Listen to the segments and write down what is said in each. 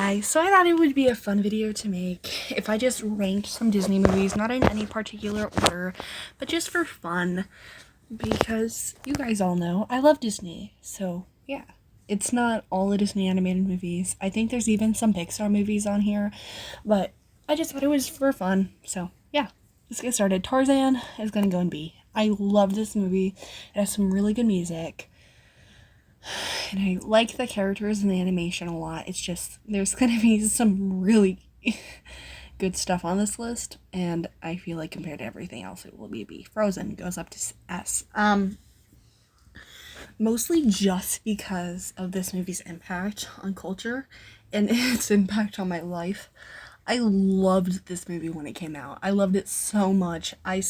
guys, so I thought it would be a fun video to make if I just ranked some Disney movies, not in any particular order, but just for fun, because you guys all know I love Disney, so yeah. It's not all the Disney animated movies. I think there's even some Pixar movies on here, but I just thought it was for fun, so yeah. Let's get started. Tarzan is gonna go in B. I love this movie. It has some really good music. And I like the characters and the animation a lot. It's just, there's gonna be some really good stuff on this list, and I feel like compared to everything else, it will be a B. Frozen goes up to S. Mostly just because of this movie's impact on culture and its impact on my life. I loved this movie when it came out. I loved it so much. I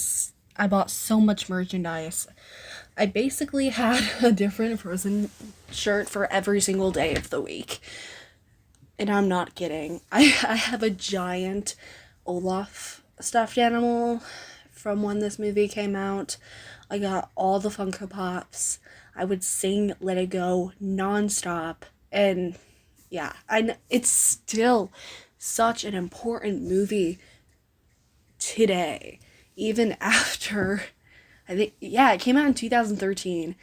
bought so much merchandise. I basically had a different Frozen shirt for every single day of the week. And I'm not kidding. I have a giant Olaf stuffed animal from when this movie came out. I got all the Funko Pops. I would sing Let It Go nonstop. And yeah, it's still such an important movie today. Even after, I think, yeah, it came out in 2013,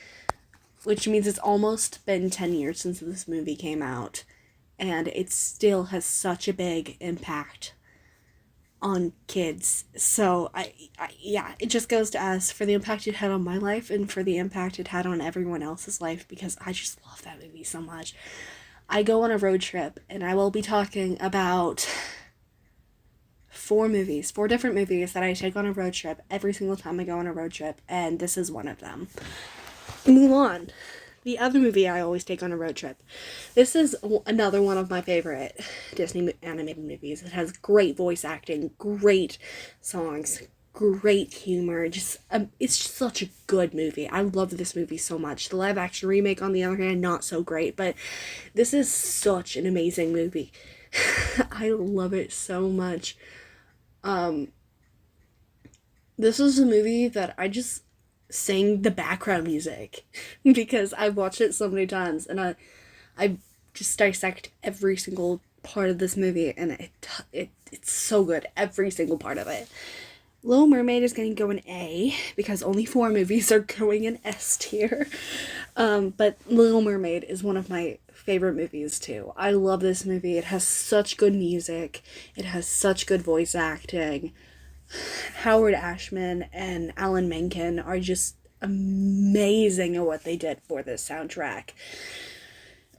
which means it's almost been 10 years since this movie came out, and it still has such a big impact on kids. So, yeah, it just goes to us for the impact it had on my life and for the impact it had on everyone else's life, because I just love that movie so much. I go on a road trip, and I will be talking about four different movies that I take on a road trip every single time I go on a road trip, and this is one of them. Mulan, the other movie I always take on a road trip. This is another one of my favorite Disney animated movies. It has great voice acting, great songs, great humor. It's just such a good movie. I love this movie so much. The live action remake, on the other hand, not so great, but this is such an amazing movie. I love it so much. This is a movie that I just sang the background music because I've watched it so many times, and I just dissect every single part of this movie, and it's so good, every single part of it. Little Mermaid is going to go in A because only 4 movies are going in S tier. But Little Mermaid is one of my favorite movies too. I love this movie. It has such good music. It has such good voice acting. Howard Ashman and Alan Menken are just amazing at what they did for this soundtrack.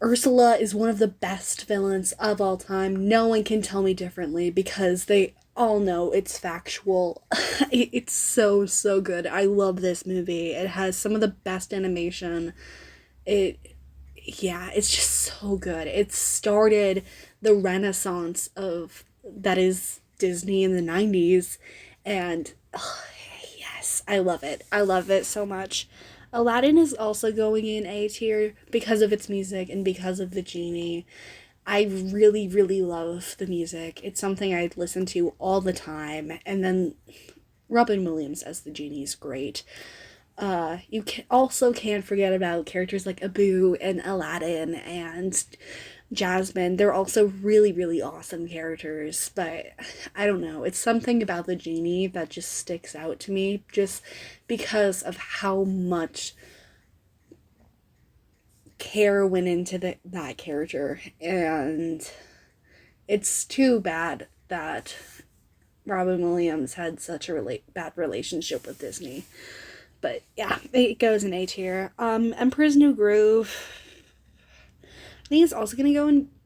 Ursula is one of the best villains of all time. No one can tell me differently because they all know it's factual. It's so good. I love this movie. It has some of the best animation. It's just so good. It started the renaissance of that is Disney in the 90s, and yes, I love it. I love it so much. Aladdin is also going in A tier because of its music and because of the genie. I really love the music. It's something I listen to all the time. And then Robin Williams as the genie is great. You also can't forget about characters like Abu and Aladdin and Jasmine. They're also really awesome characters, but I don't know. It's something about the genie that just sticks out to me just because of how much care went into that character, and it's too bad that Robin Williams had such a bad relationship with Disney. But yeah, it goes in A tier. Emperor's New Groove, I think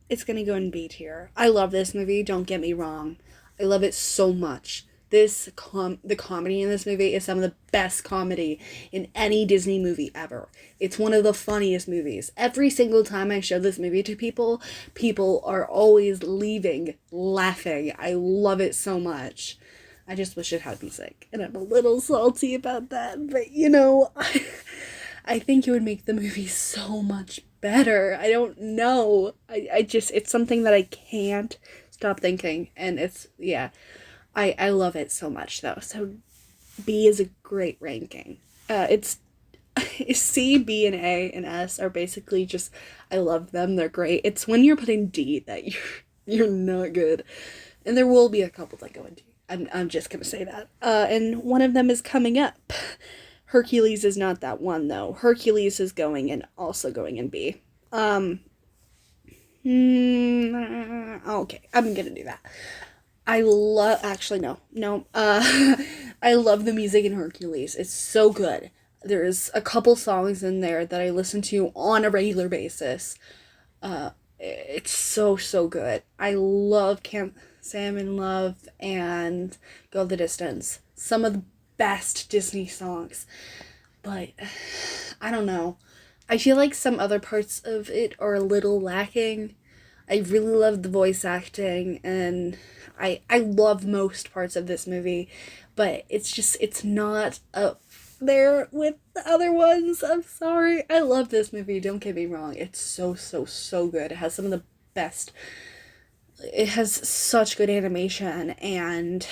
it's gonna go in B tier. I love this movie, don't get me wrong. I love it so much. The comedy in this movie is some of the best comedy in any Disney movie ever. It's one of the funniest movies. Every single time I show this movie to people, people are always leaving laughing. I love it so much. I just wish it had music, and I'm a little salty about that, but I think it would make the movie so much better. I don't know. It's something that I can't stop thinking, and yeah. I love it so much, though. So B is a great ranking. It's C, B, and A, and S are basically just, I love them. They're great. It's when you're putting D that You're not good. And there will be a couple that go into. I'm just gonna say that. And one of them is coming up. Hercules is not that one though. Hercules is going in, also going in B. Okay, I'm gonna do that. I love. Actually, no, no. I love the music in Hercules. It's so good. There's a couple songs in there that I listen to on a regular basis. It's so good. I love Camp Sam in Love and Go the Distance. Some of the best Disney songs. But I don't know. I feel like some other parts of it are a little lacking. I really love the voice acting and I love most parts of this movie, but it's not up there with the other ones. I'm sorry. I love this movie, don't get me wrong. It's so good. It has some of the best. It has such good animation and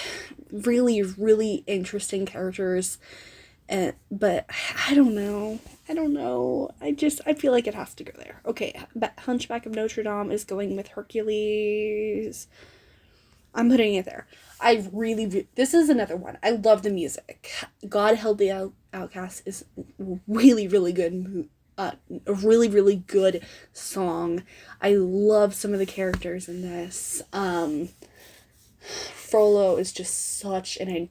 really interesting characters. But I don't know. I feel like it has to go there. Okay, Hunchback of Notre Dame is going with Hercules. I'm putting it there. This is another one. I love the music. God Help the Outcast is really good. A really good song. I love some of the characters in this. Frollo is just such an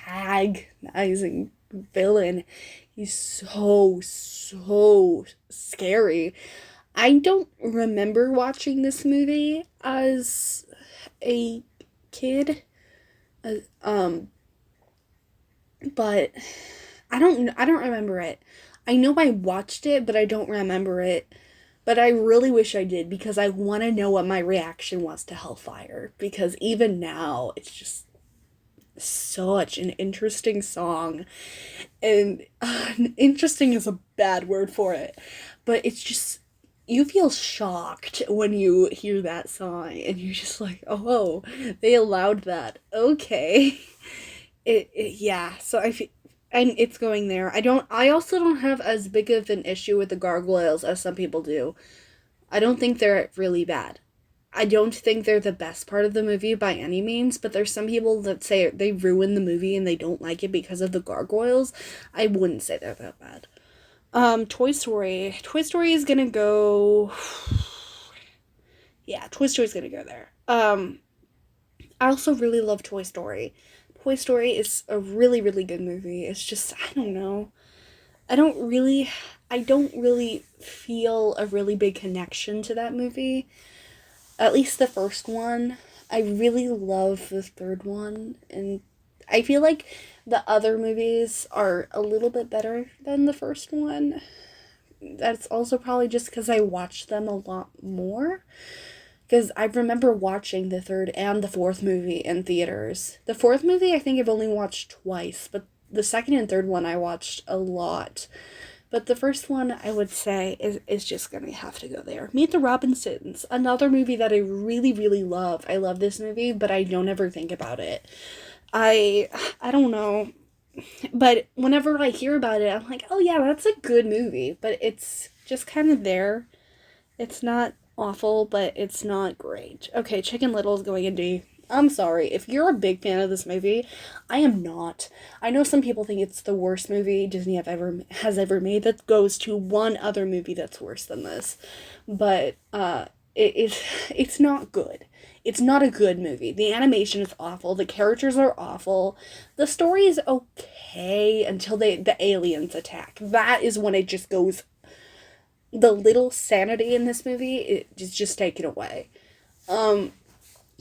antagonizing villain. He's so scary. I don't remember watching this movie as a kid, uh, um, but I don't remember it. I know I watched it, but I don't remember it. But I really wish I did because I want to know what my reaction was to Hellfire. Because even now, it's just such an interesting song. And interesting is a bad word for it. But it's just, you feel shocked when you hear that song. And you're just like, oh, they allowed that. Okay. Yeah, so I feel, and it's going there. I also don't have as big of an issue with the gargoyles as some people do. I don't think they're really bad. I don't think they're the best part of the movie by any means, but there's some people that say they ruin the movie and they don't like it because of the gargoyles. I wouldn't say they're that bad. Toy Story. Toy Story is gonna go. Yeah, Toy Story's gonna go there. I also really love Toy Story. Toy Story is a really good movie. It's just, I don't know. I don't really I don't really feel a really big connection to that movie. At least the first one. I really love the third one, and I feel like the other movies are a little bit better than the first one. That's also probably just because I watched them a lot more. Because I remember watching the third and the fourth movie in theaters. The fourth movie I think I've only watched twice, but the second and third one I watched a lot. But the first one I would say is just gonna have to go there. Meet the Robinsons, another movie that I really love. I love this movie, but I don't ever think about it. I don't know. But whenever I hear about it, I'm like, oh yeah, that's a good movie. But it's just kind of there. It's not awful, but it's not great. Okay, Chicken Little is going in D. I'm sorry. If you're a big fan of this movie, I am not. I know some people think it's the worst movie Disney has ever made. That goes to one other movie that's worse than this. But it's not good. It's not a good movie. The animation is awful. The characters are awful. The story is okay until the aliens attack. That is when it just goes, the little sanity in this movie is just taken away.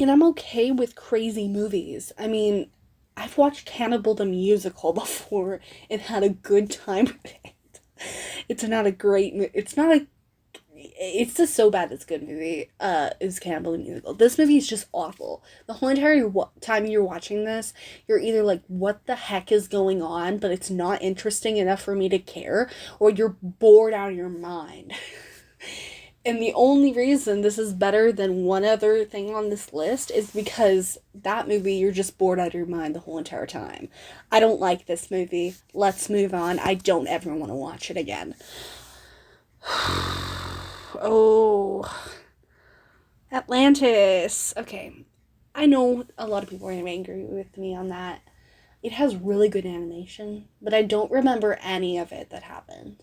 And I'm okay with crazy movies. I mean, I've watched Cannibal the Musical before and had a good time with it. It's not a great it's not a it's just so bad it's a good movie. Is Cannibal the Musical. This movie is just awful. The whole entire time you're watching this, you're either like, what the heck is going on, but it's not interesting enough for me to care, or you're bored out of your mind. And the only reason this is better than one other thing on this list is because that movie, you're just bored out of your mind the whole entire time. I don't like this movie. Let's move on. I don't ever want to watch it again. Oh. Atlantis. Okay. I know a lot of people are angry with me on that. It has really good animation, but I don't remember any of it that happened.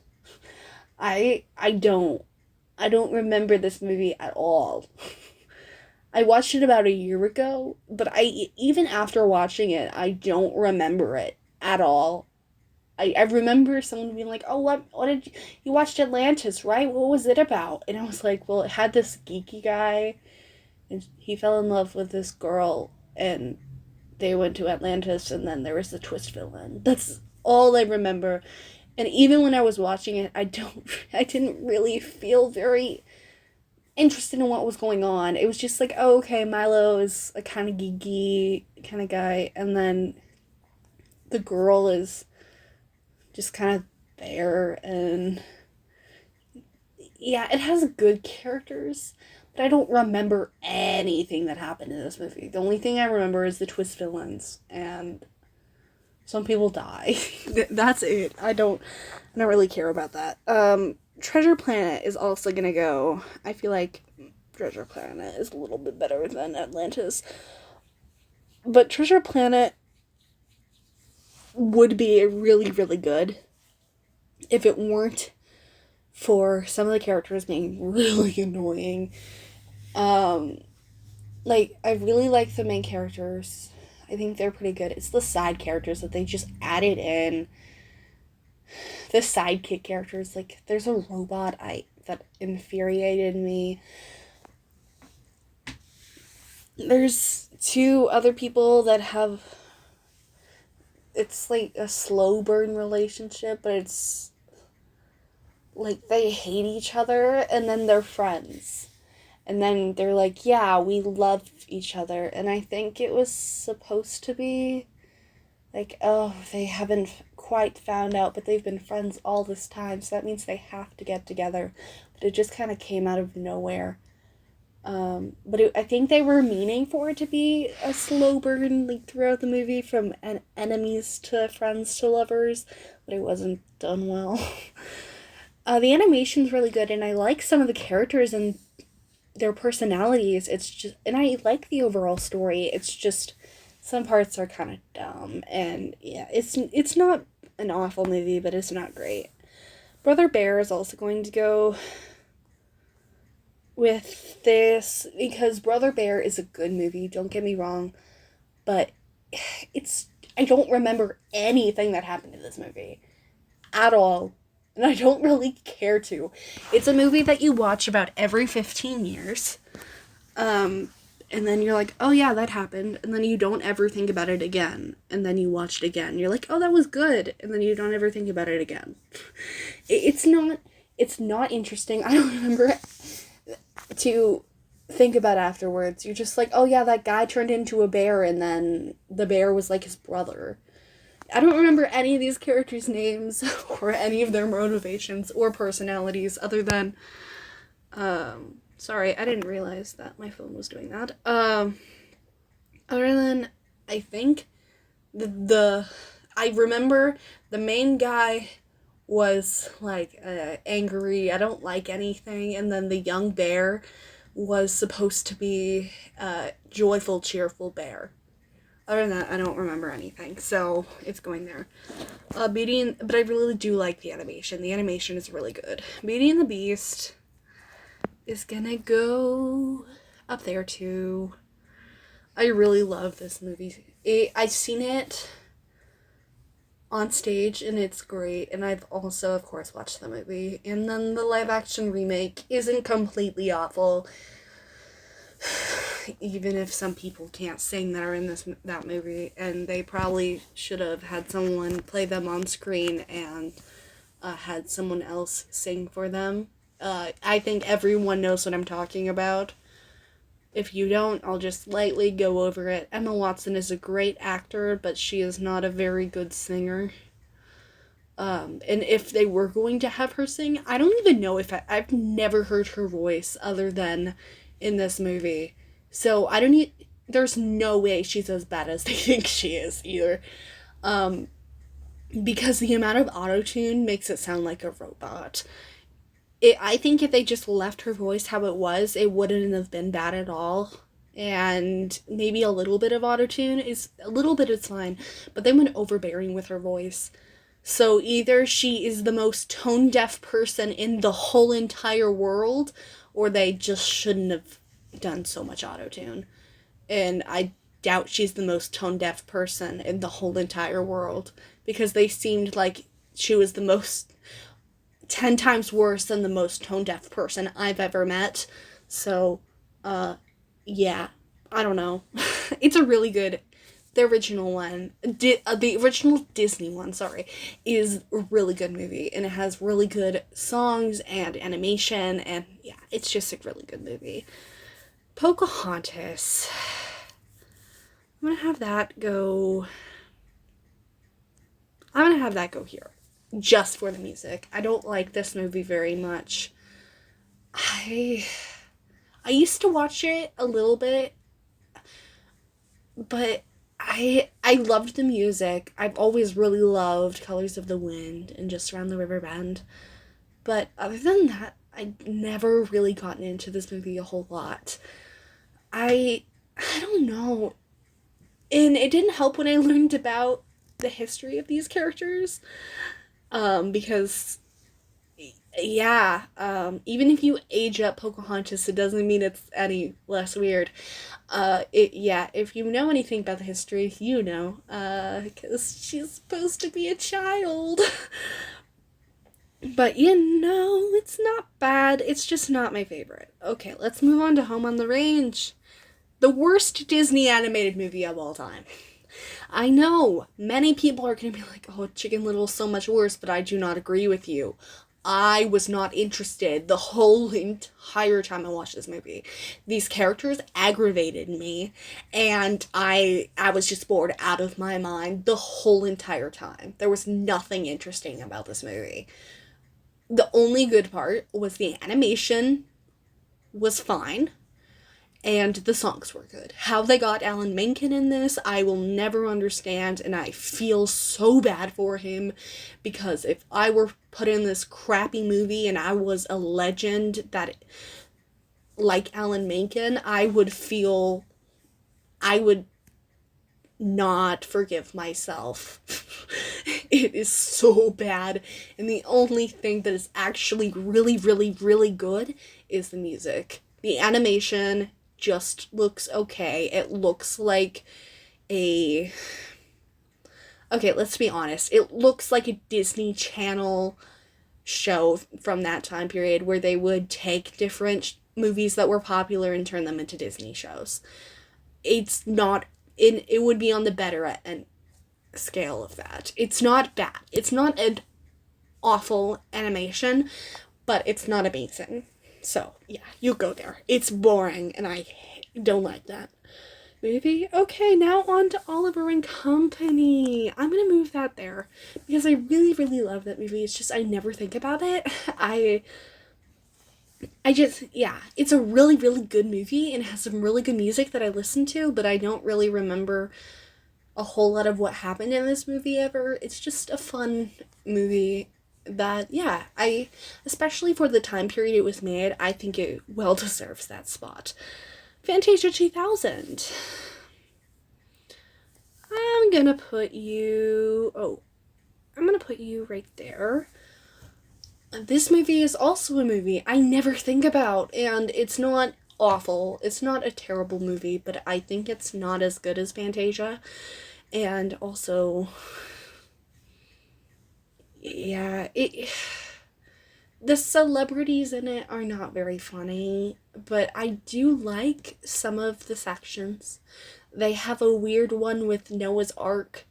I don't. I don't remember this movie at all. I watched it about a year ago, but I even after watching it, I don't remember it at all. I remember someone being like, "Oh, what did you watched Atlantis, right? What was it about?" And I was like, "Well, it had this geeky guy, and he fell in love with this girl, and they went to Atlantis, and then there was the twist villain." That's all I remember. And even when I was watching it, I didn't really feel very interested in what was going on. It was just like, oh, okay, Milo is a kind of geeky kind of guy, and then the girl is just kind of there, and yeah, it has good characters, but I don't remember anything that happened in this movie. The only thing I remember is the twist villains, and some people die. That's it. I don't really care about that. Treasure Planet is also gonna go. I feel like Treasure Planet is a little bit better than Atlantis. But Treasure Planet would be really, really good if it weren't for some of the characters being really annoying. Um, like, I really like the main characters. I think they're pretty good. It's the side characters that they just added in. The sidekick characters, like, there's a robot that infuriated me. There's two other people that have, it's like a slow burn relationship, but it's like they hate each other and then they're friends. And then they're like, yeah, we love each other. And I think it was supposed to be like, oh, they haven't quite found out, but they've been friends all this time, so that means they have to get together. But it just kind of came out of nowhere. I think they were meaning for it to be a slow burn like throughout the movie from enemies to friends to lovers, but it wasn't done well. The animation's really good, and I like some of the characters and their personalities. It's just, and I like the overall story. It's just some parts are kind of dumb, and yeah, it's not an awful movie, but it's not great. Brother Bear is also going to go with this because Brother Bear is a good movie, don't get me wrong, but it's I don't remember anything that happened in this movie at all. And I don't really care to. It's a movie that you watch about every 15 years. And then you're like, oh yeah, that happened. And then you don't ever think about it again. And then you watch it again. You're like, oh, that was good. And then you don't ever think about it again. It's not interesting. I don't remember to think about afterwards. You're just like, oh yeah, that guy turned into a bear and then the bear was like his brother. I don't remember any of these characters' names or any of their motivations or personalities other than sorry, I didn't realize that my phone was doing that. Other than I think the I remember the main guy was like angry, I don't like anything, and then the young bear was supposed to be a joyful, cheerful bear. Other than that, I don't remember anything, so it's going there. But I really do like the animation. The animation is really good. Beauty and the Beast is gonna go up there too. I really love this movie. I've seen it on stage and it's great, and I've also, of course, watched the movie. And then the live action remake isn't completely awful. Even if some people can't sing that are in that movie, and they probably should have had someone play them on screen and had someone else sing for them. I think everyone knows what I'm talking about. If you don't, I'll just lightly go over it. Emma Watson is a great actor, but she is not a very good singer. And if they were going to have her sing, I don't even know if I've never heard her voice other than in this movie. So I don't need. There's no way she's as bad as they think she is either. Because the amount of autotune makes it sound like a robot. I think if they just left her voice how it was, it wouldn't have been bad at all. And maybe a little bit of autotune is a little bit is fine, but they went overbearing with her voice. So either she is the most tone deaf person in the whole entire world, or they just shouldn't have done so much autotune. And I doubt she's the most tone deaf person in the whole entire world, because they seemed like she was the most 10 times worse than the most tone deaf person I've ever met. So, yeah, I don't know. It's a really good. The original one, the original Disney one, sorry, is a really good movie, and it has really good songs and animation, and yeah, it's just a really good movie. Pocahontas. I'm gonna have that go. I'm gonna have that go here, just for the music. I don't like this movie very much. I used to watch it a little bit, but I loved the music. I've always really loved Colors of the Wind and Just Around the River Bend. But other than that, I've never really gotten into this movie a whole lot. I don't know. And it didn't help when I learned about the history of these characters. Because yeah, even if you age up Pocahontas, it doesn't mean it's any less weird. If you know anything about the history, you know, because she's supposed to be a child. But it's not bad. It's just not my favorite. Okay, let's move on to Home on the Range. The worst Disney animated movie of all time. I know many people are going to be like, oh, Chicken Little's so much worse, but I do not agree with you. I was not interested the whole entire time I watched this movie. These characters aggravated me, and I was just bored out of my mind the whole entire time. There was nothing interesting about this movie. The only good part was the animation was fine, and the songs were good. How they got Alan Menken in this, I will never understand, and I feel so bad for him, because if I were put in this crappy movie and I was a legend that, like Alan Menken, I would not forgive myself. It is so bad, and the only thing that is actually really, really, really good is the music. The animation just looks okay. It looks like okay, let's be honest. It looks like a Disney Channel show from that time period where they would take different movies that were popular and turn them into Disney shows. It's not it would be on the better end scale of that. It's not bad. It's not an awful animation, but it's not amazing. So, yeah, you go there. It's boring, and I don't like that movie. Okay, now on to Oliver and Company. I'm gonna move that there, because I really, really love that movie. It's just I never think about it. It's a really, really good movie, and it has some really good music that I listen to, but I don't really remember a whole lot of what happened in this movie ever. It's just a fun movie that, especially for the time period it was made, I think it well deserves that spot. Fantasia 2000. I'm gonna put you right there. This movie is also a movie I never think about, and it's not awful. It's not a terrible movie, but I think it's not as good as Fantasia. And also, the celebrities in it are not very funny, but I do like some of the sections. They have a weird one with Noah's Ark,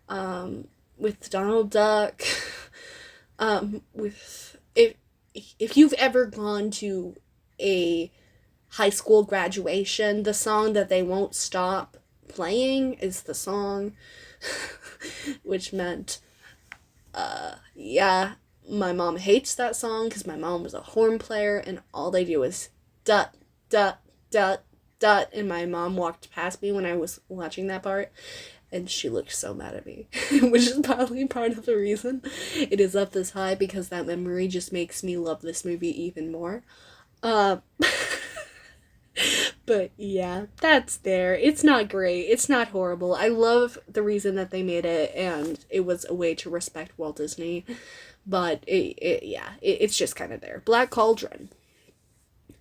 with Donald Duck, with if you've ever gone to a high school graduation, the song that they won't stop playing is the song, which meant, my mom hates that song because my mom was a horn player, and all they do is dut, dut, dut, dut, and my mom walked past me when I was watching that part, And she looked so mad at me, which is probably part of the reason it is up this high, because that memory just makes me love this movie even more. Uh, but yeah, that's there. It's not great. It's not horrible. I love the reason that they made it, and it was a way to respect Walt Disney. But it's just kind of there. Black Cauldron.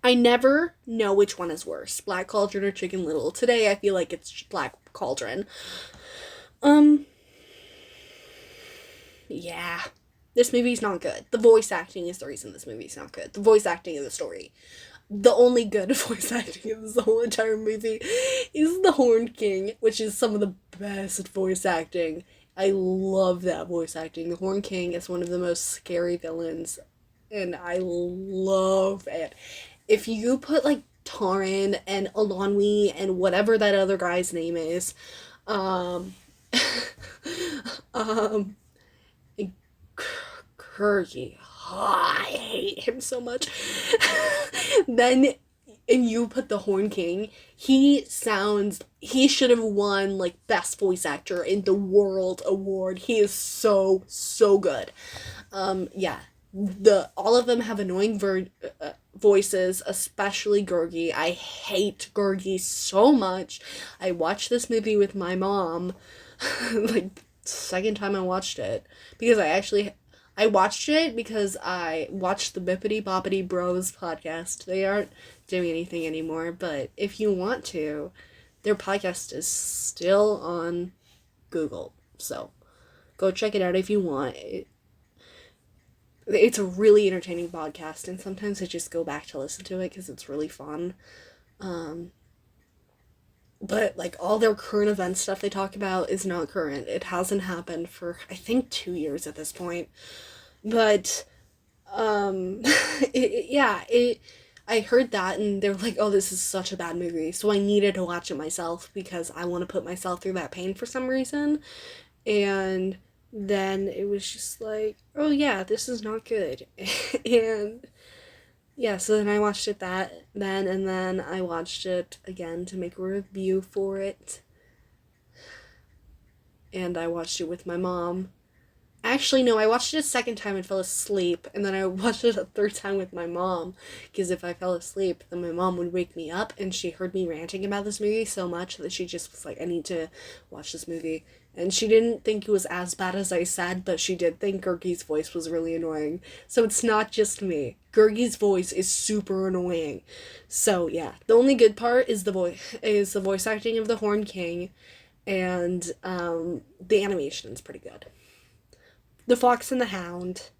I never know which one is worse, Black Cauldron or Chicken Little. Today I feel like it's Black Cauldron. Um, yeah. This movie's not good. The voice acting is the reason this movie's not good. The voice acting and the story. The only good voice acting in this whole entire movie is the Horned King, which is some of the best voice acting. I love that voice acting. The Horned King is one of the most scary villains, and I love it. If you put like Taran and Alonwi and whatever that other guy's name is, um, um, Kurgi. Oh, I hate him so much. Then, and you put the Horn King, he should have won like best voice actor in the world award. He is so, so good. Yeah. All of them have annoying voices, especially Gurgi. I hate Gurgi so much. I watched this movie with my mom, like, second time I watched it, because I watched it because I watched the Bippity Boppity Bros podcast. They aren't doing anything anymore, but if you want to, their podcast is still on Google, so go check it out if you want. It's a really entertaining podcast, and sometimes I just go back to listen to it because it's really fun. But like all their current event stuff they talk about is not current. It hasn't happened for I think 2 years at this point. But I heard that and they're like, "Oh, this is such a bad movie." So I needed to watch it myself because I want to put myself through that pain for some reason. And then it was just like, "Oh yeah, this is not good." And yeah, so then I watched it and then I watched it again to make a review for it. And I watched it with my mom. Actually, no, I watched it a second time and fell asleep, and then I watched it a third time with my mom, because if I fell asleep, then my mom would wake me up, and she heard me ranting about this movie so much that she just was like, I need to watch this movie. And she didn't think it was as bad as I said, but she did think Gurgi's voice was really annoying. So it's not just me. Gurgi's voice is super annoying. So yeah, the only good part is the voice acting of the Horn King, and the animation is pretty good. The Fox and the Hound.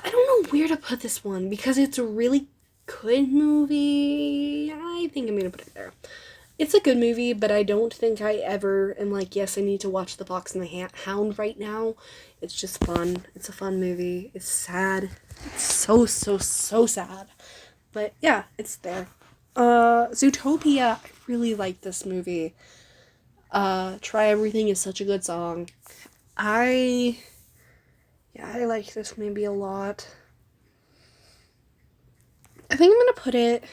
I don't know where to put this one because it's a really good movie. I think I'm gonna put it there. It's a good movie, but I don't think I ever am like, yes, I need to watch The Fox and the Hound right now. It's just fun. It's a fun movie. It's sad. It's so, so, so sad. But yeah, it's there. Zootopia. I really like this movie. Try Everything is such a good song. I like this movie a lot. I think I'm gonna put it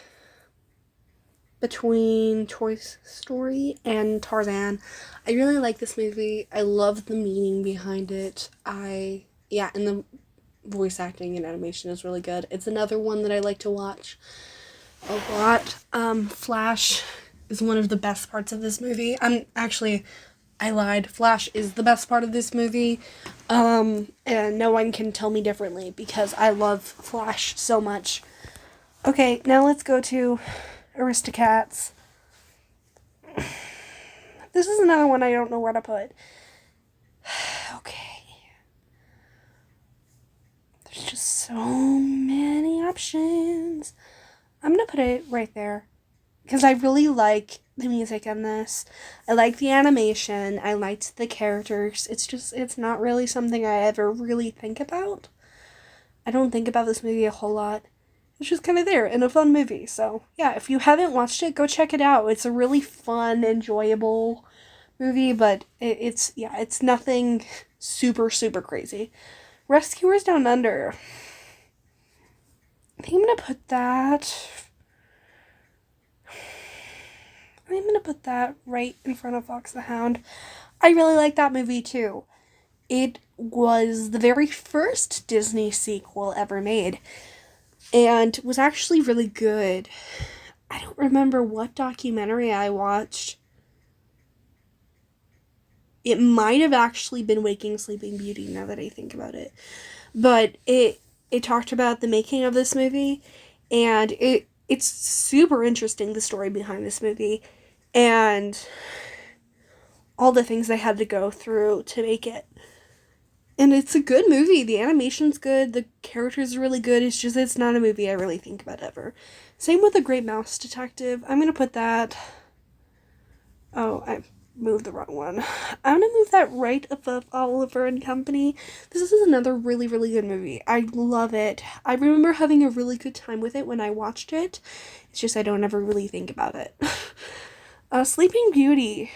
between Toy Story and Tarzan. I really like this movie. I love the meaning behind it. And the voice acting and animation is really good. It's another one that I like to watch a lot. Flash is one of the best parts of this movie. I lied. Flash is the best part of this movie. And no one can tell me differently because I love Flash so much. Okay, now let's go to Aristocats. This is another one I don't know where to put. Okay. There's just so many options. I'm gonna put it right there. Because I really like the music in this. I like the animation. I liked the characters. It's not really something I ever really think about. I don't think about this movie a whole lot. It's just kind of there and a fun movie. So, yeah, if you haven't watched it, go check it out. It's a really fun, enjoyable movie, but it's nothing super, super crazy. Rescuers Down Under. I think I'm going to put that... I'm going gonna put that right in front of Fox the Hound. I really like that movie too. It was the very first Disney sequel ever made and was actually really good. I don't remember what documentary I watched. It might have actually been Waking Sleeping Beauty now that I think about it. But it talked about the making of this movie, and it's super interesting, the story behind this movie and all the things they had to go through to make it. And it's a good movie. The animation's good. The characters are really good. It's just it's not a movie I really think about ever. Same with The Great Mouse Detective. I'm gonna put that. Oh, I moved the wrong one. I'm gonna move that right above Oliver and Company. This is another really, really good movie. I love it. I remember having a really good time with it when I watched it. It's just I don't ever really think about it. Sleeping Beauty.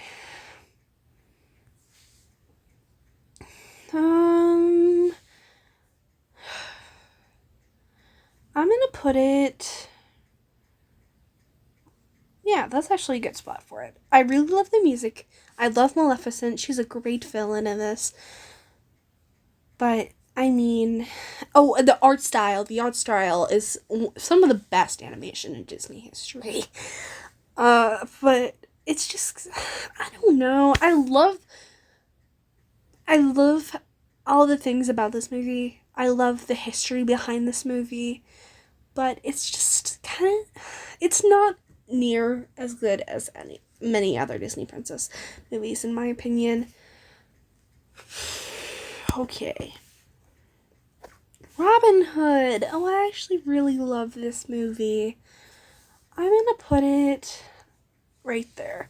I'm gonna put it. Yeah, that's actually a good spot for it. I really love the music. I love Maleficent. She's a great villain in this. But I mean, oh, the art style. The art style is some of the best animation in Disney history. But it's just I don't know. I love all the things about this movie. I love the history behind this movie, but it's just kind of it's not near as good as many other Disney princess movies in my opinion. Okay. Robin Hood. Oh, I actually really love this movie. I'm gonna put it right there.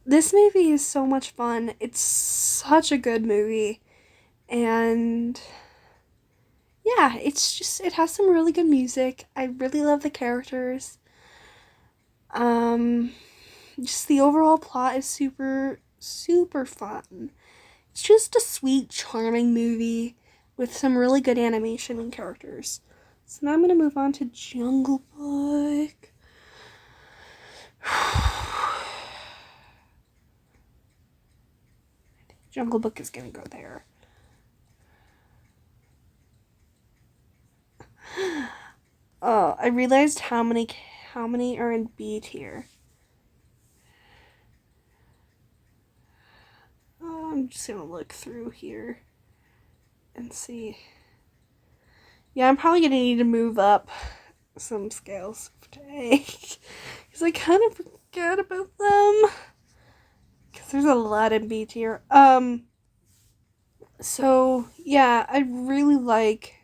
This movie is so much fun. It's such a good movie. And yeah, it has some really good music. I really love the characters. Um just the overall plot is super super fun. It's just a sweet, charming movie with some really good animation and characters. So now I'm gonna move on to Jungle Book. Jungle Book is gonna go there. Oh, I realized how many are in B tier. Oh, I'm just gonna look through here and see. Yeah, I'm probably gonna need to move up some scales today because I kind of forgot about them. Because there's a lot in B tier. So yeah, I really like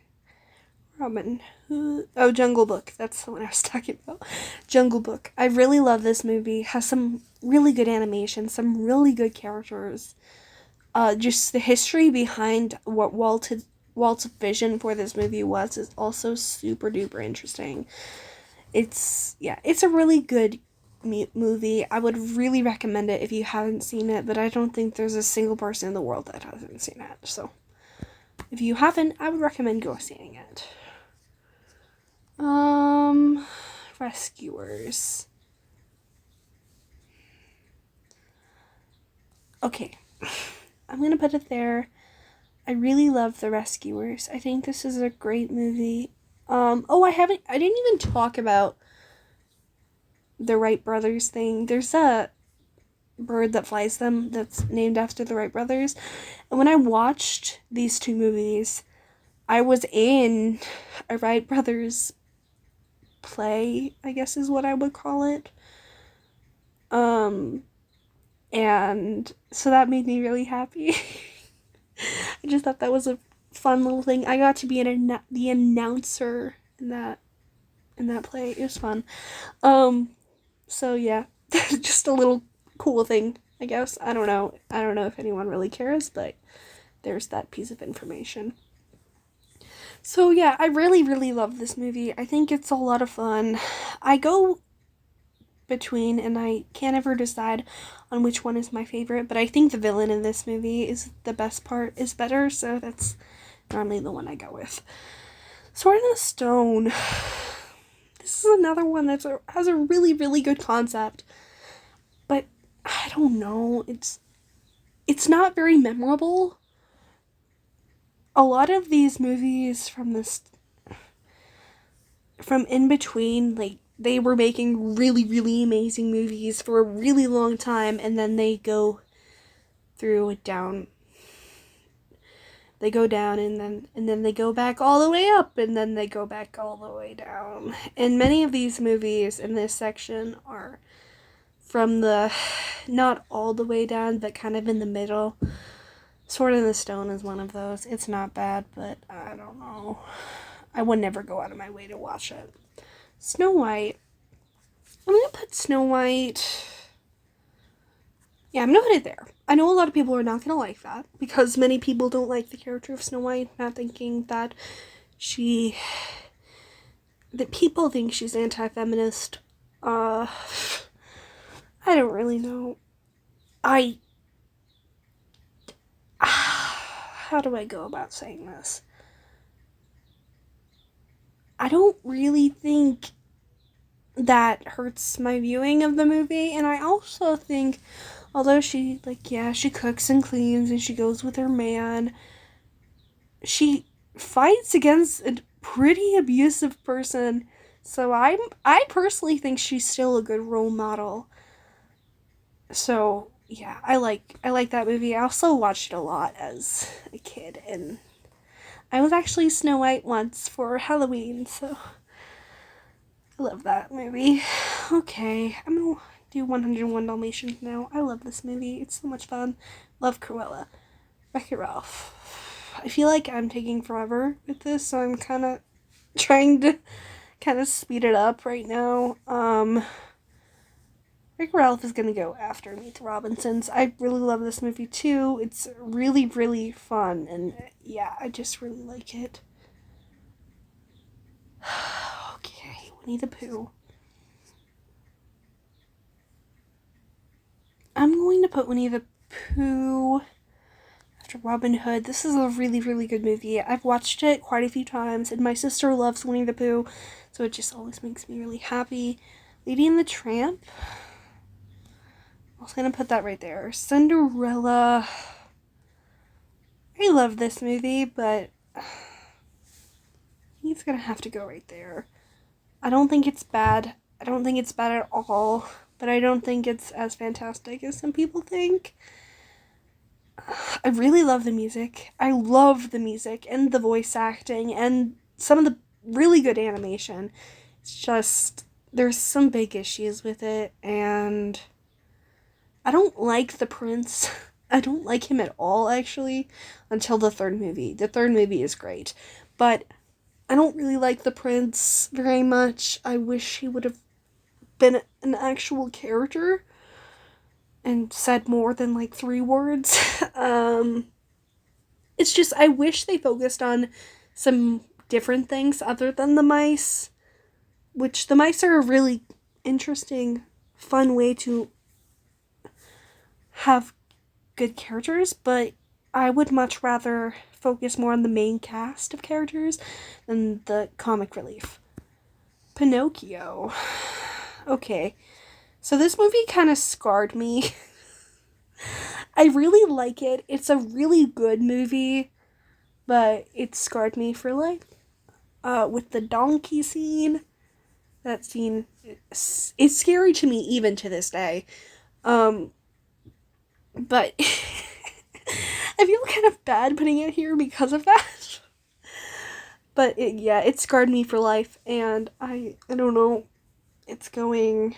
Robin Hood. Oh, Jungle Book. That's the one I was talking about. Jungle Book. I really love this movie. Has some really good animation, some really good characters. Just the history behind what Walt's vision for this movie was is also super duper interesting. It's a really good movie. I would really recommend it if you haven't seen it, but I don't think there's a single person in the world that hasn't seen it. So if you haven't, I would recommend go seeing it. Rescuers. Okay. I'm gonna put it there. I really love The Rescuers. I think this is a great movie. I didn't even talk about the Wright brothers thing. There's a bird that flies them that's named after the Wright brothers. And when I watched these two movies, I was in a Wright brothers play, I guess is what I would call it. And so that made me really happy. I just thought that was a fun little thing. I got to be the announcer in that play. It was fun. So yeah, just a little cool thing, I guess. I don't know. I don't know if anyone really cares, but there's that piece of information. So yeah, I really, really love this movie. I think it's a lot of fun. I go between and I can't ever decide on which one is my favorite, but I think the villain in this movie is the best part, is better, so that's normally the one I go with. Sword in the Stone. This is another one that has a really, really good concept. but I don't know. It's not very memorable. A lot of these movies from in between, like, they were making really, really amazing movies for a really long time, and then they go through it down. They go down, and then they go back all the way up, and then they go back all the way down. And many of these movies in this section are from the not all the way down, but kind of in the middle. Sword in the Stone is one of those. It's not bad, but I don't know. I would never go out of my way to watch it. Snow White. I'm gonna put Snow White. Yeah, I'm gonna put it there. I know a lot of people are not gonna like that because many people don't like the character of Snow White, not thinking that that people think she's anti-feminist. I don't really know. How do I go about saying this? I don't really think that hurts my viewing of the movie, and I also think, although she, like, yeah, she cooks and cleans and she goes with her man, she fights against a pretty abusive person. So I personally think she's still a good role model. So yeah, I like that movie. I also watched it a lot as a kid, and I was actually Snow White once for Halloween, so I love that movie. Okay, I'm gonna do 101 Dalmatians now. I love this movie. It's so much fun. Love Cruella. Wreck-It Ralph. I feel like I'm taking forever with this, so I'm kind of trying to kind of speed it up right now. Wreck-It Ralph is gonna go after Meet the Robinsons. I really love this movie too. It's really, really fun, and yeah, I just really like it. Okay, Winnie the Pooh. I'm going to put Winnie the Pooh after Robin Hood. This is a really, really good movie. I've watched it quite a few times, and my sister loves Winnie the Pooh, so it just always makes me really happy. Lady and the Tramp. I was gonna put that right there. Cinderella. I love this movie, but it's gonna have to go right there. I don't think it's bad. I don't think it's bad at all, but I don't think it's as fantastic as some people think. I really love the music. I love the music and the voice acting and some of the really good animation. It's just, there's some big issues with it, and I don't like the prince. I don't like him at all, actually, until the third movie. The third movie is great, but I don't really like the prince very much. I wish he would have been an actual character and said more than like 3 words. It's just, I wish they focused on some different things other than the mice, which the mice are a really interesting, fun way to have good characters, but I would much rather focus more on the main cast of characters than the comic relief. Pinocchio. Okay, so this movie kind of scarred me. I really like it. It's a really good movie, but it scarred me for life. With the donkey scene, that scene, it's scary to me even to this day. But I feel kind of bad putting it here because of that. But it scarred me for life, and I don't know, it's going.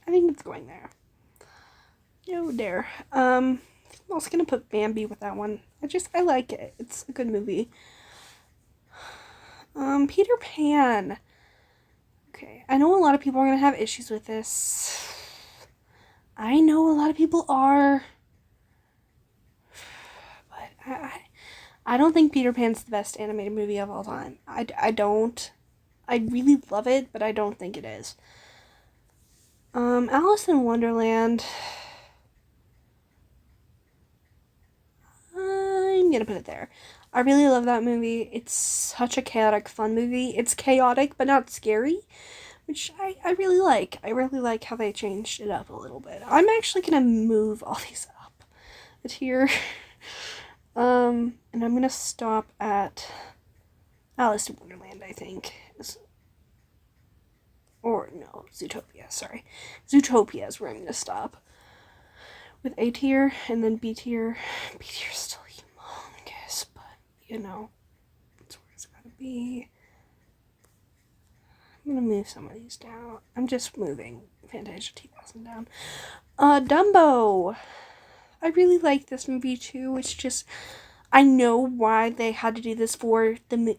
I think it's going there. No dare. I'm also gonna put Bambi with that one. I like it. It's a good movie. Peter Pan. Okay, I know a lot of people are gonna have issues with this. I know a lot of people are. But I don't think Peter Pan's the best animated movie of all time. I don't. I really love it, but I don't think it is. Alice in Wonderland. I'm gonna put it there. I really love that movie. It's such a chaotic, fun movie. It's chaotic, but not scary, which I really like. I really like how they changed it up a little bit. I'm actually gonna move all these up a tier. And I'm gonna stop at Alice in Wonderland, I think. Or, no, Zootopia, sorry. Zootopia is where I'm gonna stop. With A tier, and then B tier. B tier is still humongous, but, you know, that's where it's gotta be. I'm gonna move some of these down. I'm just moving Fantasia 2000 down. Dumbo! I really like this movie too. It's just, I know why they had to do this for the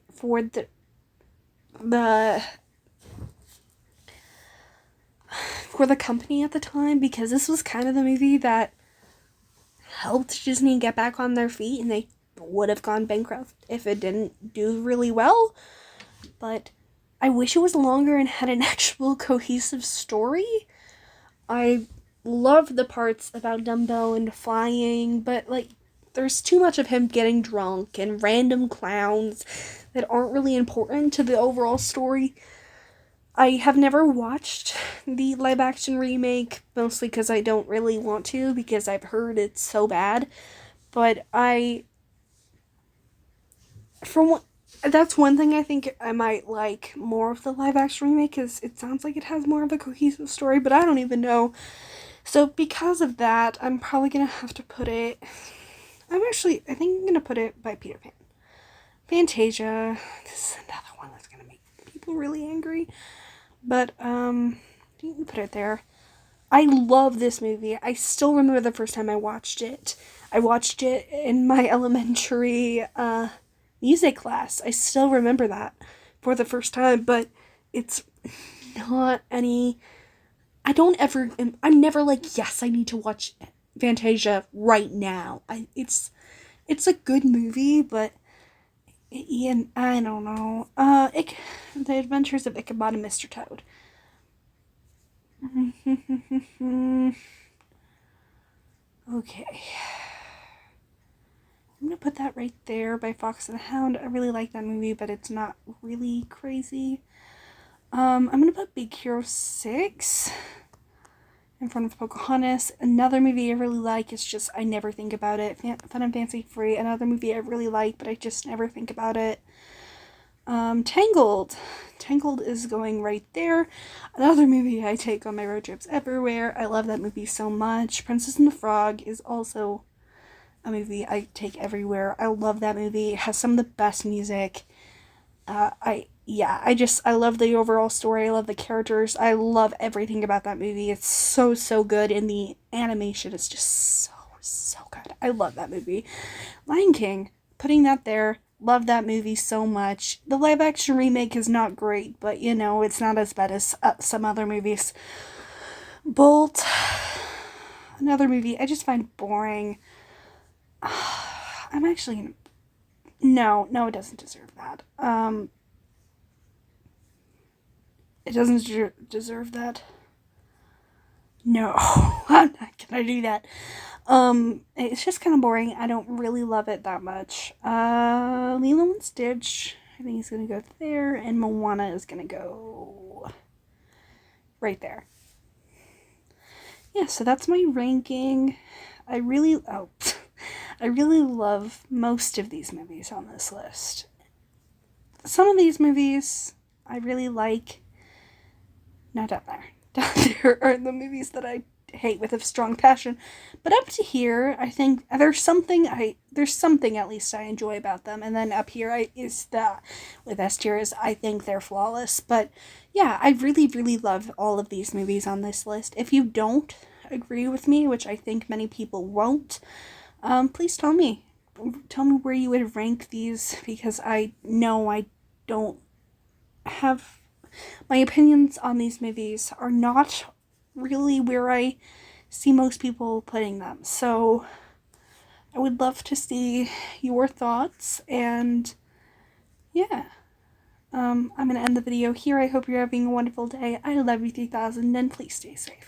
company at the time, because this was kind of the movie that helped Disney get back on their feet, and they would have gone bankrupt if it didn't do really well. But I wish it was longer and had an actual cohesive story. I love the parts about Dumbo and flying, but like there's too much of him getting drunk and random clowns that aren't really important to the overall story. I have never watched the live action remake, mostly because I don't really want to, because I've heard it's so bad. But that's one thing I think I might like more of the live action remake, is it sounds like it has more of a cohesive story, but I don't even know. So because of that, I'm probably gonna have to put it. I think I'm gonna put it by Peter Pan. Fantasia. This is another one that's gonna make people really angry. But, you can put it there. I love this movie. I still remember the first time I watched it. I watched it in my elementary, music class. I still remember that for the first time, but it's not any... I'm never like, yes, I need to watch Fantasia right now. It's a good movie, but Ian, I don't know. The Adventures of Ichabod and Mr. Toad. Okay. I'm gonna put that right there by Fox and the Hound. I really like that movie, but it's not really crazy. I'm gonna put Big Hero 6 in front of Pocahontas. Another movie I really like, is just I never think about it. Fun and Fancy Free. Another movie I really like, but I just never think about it. Tangled. Tangled is going right there. Another movie I take on my road trips everywhere. I love that movie so much. Princess and the Frog is also a movie I take everywhere. I love that movie. It has some of the best music. I love the overall story. I love the characters. I love everything about that movie. It's so, so good, and the animation is just so, so good. I love that movie. Lion King, putting that there. Love that movie so much. The live action remake is not great, but you know, it's not as bad as some other movies. Bolt, another movie I just find boring. I'm actually gonna... No, it doesn't deserve that. It doesn't deserve that. No, I'm not gonna do that. It's just kind of boring. I don't really love it that much. Lilo and Stitch, I think he's gonna go there, and Moana is gonna go right there. Yeah, so that's my ranking. I really love most of these movies on this list. Some of these movies I really like. Not down there. Down there are the movies that I hate with a strong passion. But up to here, I think there's something at least I enjoy about them. And then up here with S tier is I think they're flawless. But yeah, I really, really love all of these movies on this list. If you don't agree with me, which I think many people won't, please tell me. Tell me where you would rank these, because I know I don't have... My opinions on these movies are not really where I see most people putting them. So I would love to see your thoughts, and yeah. I'm going to end the video here. I hope you're having a wonderful day. I love you 3000, and please stay safe.